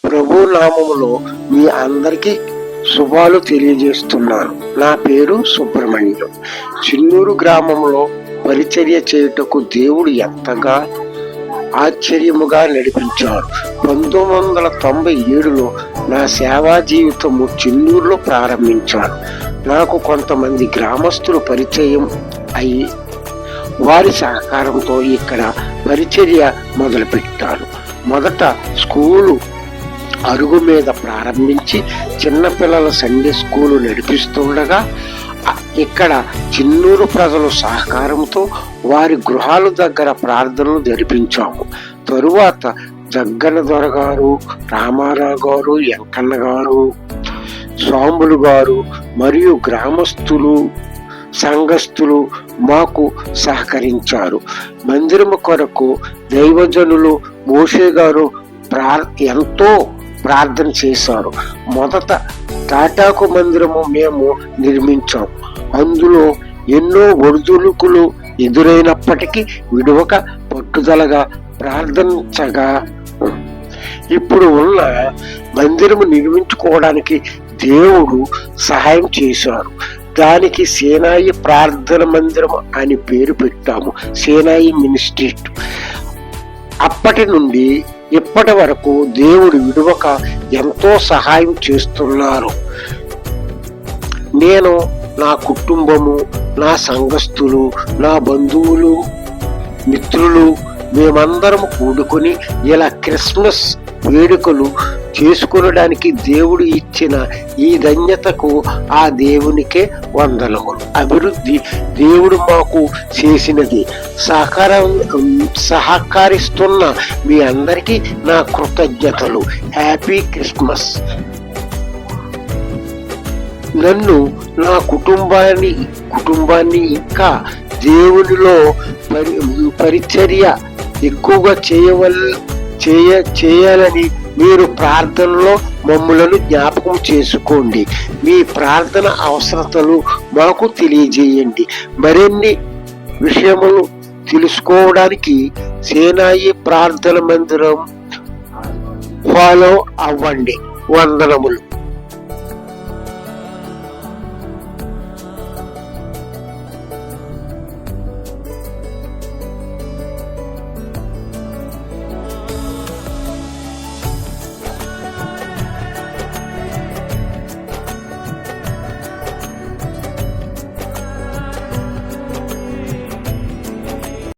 ప్రభు నామములో మీ అందరికీ శుభాలు తెలియజేస్తున్నాను. నా పేరు సుబ్రహ్మణ్యం. చిన్నూరు గ్రామంలో పరిచర్య చేయుటకు దేవుడు ఎంతగా ఆశ్చర్యముగా నడిపించారు. 1997లో నా సేవా జీవితము చిన్నూరులో ప్రారంభించాను. నాకు కొంతమంది గ్రామస్తులు పరిచయం అయి వారి సహకారంతో ఇక్కడ పరిచర్య మొదలుపెట్టాను. మొదట స్కూలు అరుగు మీద ప్రారంభించి చిన్నపిల్లల సండే స్కూలు నడిపిస్తుండగా ఇక్కడ చిన్నూరు ప్రజల సహకారంతో వారి గృహాల దగ్గర ప్రార్థనలు జరిపించాము. తరువాత జగ్గన దొర గారు, రామారావు గారు, వెంకన్న గారు, స్వాములు గారు మరియు గ్రామస్తులు సంఘస్థులు మాకు సహకరించారు. మందిరము కొరకు దైవజనులు మోషే గారు ఎంతో ప్రార్థన చేశారు. మొదట తాటాకు మందిరము మేము నిర్మించాం. అందులో ఎన్నో ఒడిదుడుకులు ఎదురైనప్పటికీ విడవక పట్టుదలగా ప్రార్థించగా ఇప్పుడు ఉన్న మందిరము నిర్మించుకోవడానికి దేవుడు సహాయం చేశారు. దానికి సేనాయి ప్రార్థన మందిరం అని పేరు పెట్టాము, సేనాయి మినిస్ట్రీ. అప్పటి నుండి ఇప్పటి వరకు దేవుడు విడువక ఎంతో సహాయం చేస్తున్నారు. నేను, నా కుటుంబము, నా సంఘస్థులు, నా బంధువులు, మిత్రులు మేమందరం కూడుకొని ఇలా క్రిస్మస్ వేడుకలు చేసుకునడానికి దేవుడు ఇచ్చిన ఈ ధన్యతకు ఆ దేవునికే వందనములు. అభివృద్ధి దేవుడు మాకు చేసినది. సహకరిస్తున్న మీ అందరికీ నా కృతజ్ఞతలు. Happy Christmas. నన్ను, నా కుటుంబాన్ని ఇంకా దేవునిలో పరిచర్య ఎక్కువగా చేయాలని మీరు ప్రార్థనలో మమ్ములను జ్ఞాపకం చేసుకోండి. మీ ప్రార్థన అవసరతలు మాకు తెలియజేయండి. మరిన్ని విషయములు తెలుసుకోవడానికి సేనాయి ప్రార్థన మందిరం ఫాలో అవ్వండి. వందనములు.